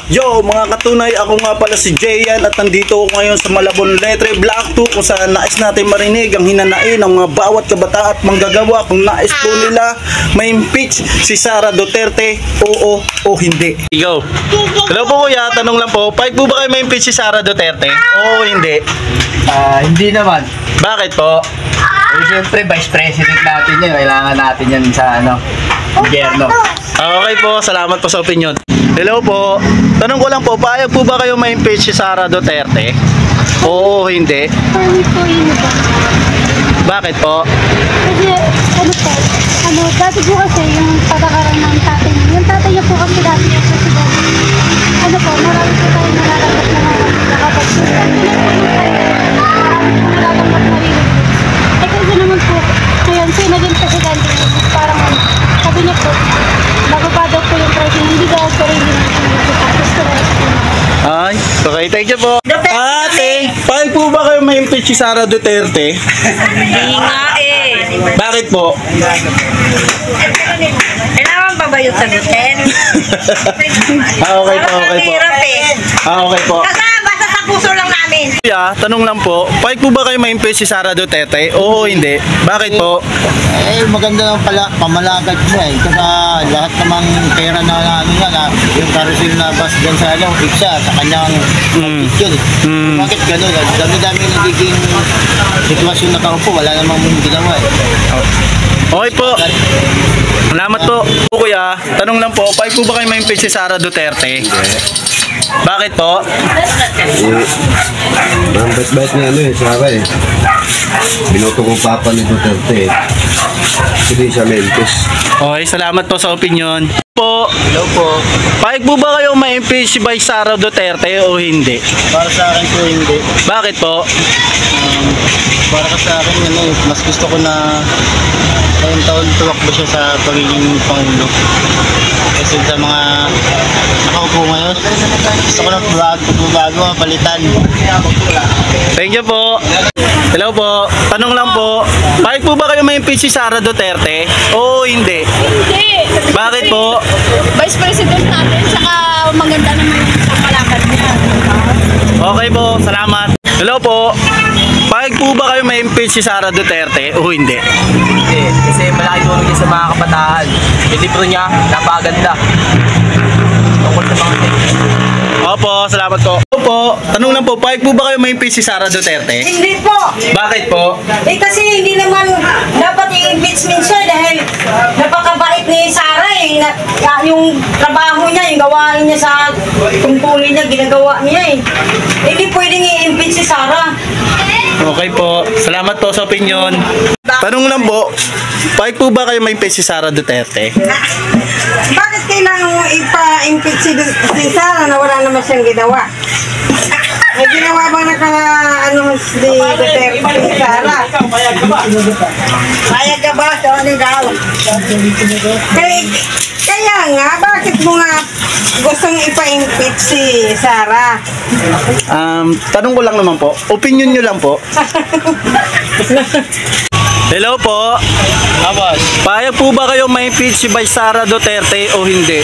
Yo mga katunay, ako nga pala si Jayan at nandito ako ngayon sa Malabon Letre Block 2 kung saan nais natin marinig ang hinanain ng mga bawat kabataan at manggagawa kung nais po nila ma-impeach si Sara Duterte, oo o hindi. Go! Hello po kuya, tanong lang po, pahig po ba kayo ma-impeach si Sara Duterte, oo o hindi? Hindi naman. Bakit po? Siyempre, vice president natin yan. Kailangan natin yan sa gobyerno. Okay po, salamat po sa opinion. Hello po, tanong ko lang po, pahig po ba kayo ma-impeach si Sara Duterte, oo o hindi? Pwede po yun ba? Bakit po? Kasi, dati po kasi yung patakaran ng tatay niya. Yung tatay niya po kasi dati yung president. Marami po tayo nalalagot na nakapagsulat. Marami po nalalagot na rin. Kasi naman po, ngayon po naging presidente niya. Parang sabi niya po, bababa daw po yung president. Hindi daw po rin yung ay, okay, thank you po. Ate, pahig po ba kayo ma-impeach si Sara Duterte? Hindi nga eh. Bakit po? Kailangan pa ba yung sagutin? Okay po, okay po. Hirap eh. Okay po. Kasi basta sa puso lang namin. Kuya, tanong lang po, pahig po ba kayo ma-impeach si Sara Duterte? Oo, hindi. Bakit po? Maganda ng pamalagad mo eh. Kasi lahat namang pera na yung carousel na bus dyan sa iksa, sa kanyang yun. Bakit gano'n? Dami-dami nagiging sitwasyon na kaupo, wala namang ginawa eh. Okay po. Salamat po. Kuya, tanong lang po, pahig po ba kayo ma-impeach si Sara Duterte? Bakit po? Ang bait-bait niya Sara eh. Binoto kong papa ni Duterte eh. Hindi siya Memphis. Okay, salamat po sa opinion. Po. Hello po. Pahig po ba kayo ma-impeach si Vice Sara Duterte o hindi? Para sa akin po hindi. Bakit po? Para sa akin mas gusto ko na ngayong taon tuwakbo siya sa pagiging Pangulo. Kasi sa mga nakaupo ngayon, gusto ko na bago mapalitan. Thank you po. Hello po. Tanong lang po, pahig po ba kayo ma-impeach si Sara Duterte o hindi? Hindi! Bakit po? Vice President natin, saka maganda naman yung palakad niya. Okay po, salamat. Hello po. Pahig po ba kayo ma-impeach si Sara Duterte o hindi? Hindi, kasi malaki tulong niya sa mga kabataan. Yung libro niya, napakaganda. Tungkol sa mga Opo, salamat po. Opo, tanong lang po, pahig po ba kayo ma-impeach si Sara Duterte? Hindi po. Bakit po? Kasi hindi naman dapat i-impeachment siya dahil napakabait ni Sara eh. Yung trabaho niya, yung gawain niya sa tungkulin niya, ginagawa niya eh. Hindi pwedeng i-impeach si Sara. Okay po, salamat po sa opinion. Tanong lang po, pahig po ba kayo ma-impeach si Sara Duterte? Bakit kailangan mo ipa-impeach si Sara na wala naman siyang ginawa? May ginawa bang si Duterte si Sara? Payag ka ba? Kaya nga, bakit mo nga gustong ipa-impeach si Sara? Tanong ko lang naman po, opinion nyo lang po. Hello po. Tapos, Payag po ba kayo ma-impeach si Vice Sara Duterte o hindi?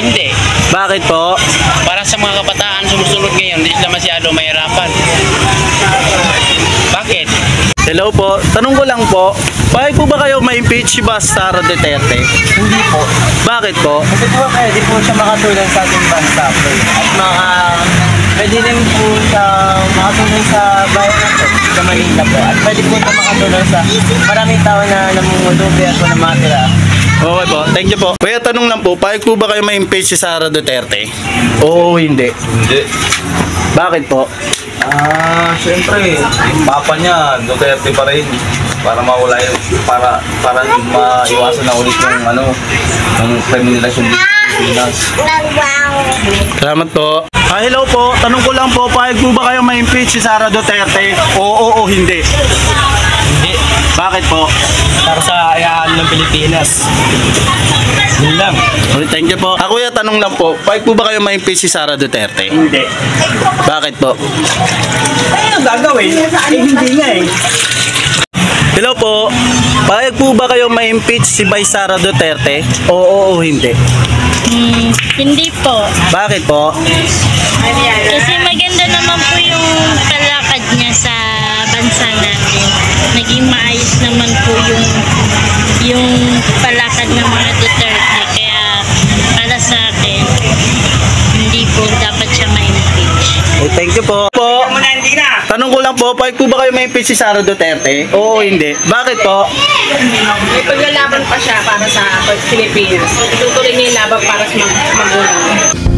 Hindi. Bakit po? Para sa mga kabataan sumusunod ngayon, hindi sila masyado mahirapan. Bakit? Hello po. Tanong ko lang po, payag po ba kayo ma-impeach si Vice Sara Duterte? hindi po. Bakit po? Kasi po pwede po siya makatulong sa ating bansa po. At pwede rin po siya makatulong sa bayan natin, sa Manila po. At pwede po siya makatulong sa maraming tao na namumulubi at na matira. Okay po, thank you po. Kuya, tanong lang po, payag po ba kayo ma-impeach si Sara Duterte? Oo, hindi. Hindi. Bakit po? Siyempre, yung papa niya, Duterte pa rin. Para mawala yun, para maiwasan na ulit yung kriminalisyon dito sa Pilipinas. Salamat po. Hello po, tanong ko lang po, payag po ba kayo ma-impeach si Sara Duterte? Oo o hindi? Hindi. Bakit po? Para sa ayaan ng Pilipinas. Yun lang. Okay, thank you po. Kuya, tanong lang po, payag po ba kayo ma-impeach si Sara Duterte? Hindi. Bakit po? Ano gagawin? Hindi nga eh. Hello po, payag po ba kayo ma-impeach si Vice Sara Duterte? Oo o hindi? Hindi po. Bakit po? Kasi maganda naman po yung palakad niya sa bansa natin. Naging maayos naman po yung palakad ng mga Duterte. Kaya para sa akin, hindi po dapat siya ma-impeach. Thank you po. Tanong ko lang po, pahit po ba kayo may impeach si Sara Duterte? Oo, hindi. Bakit po? May paglalaban pa siya para sa Pilipinas. Itutuloy niya yung laban para sa magulang.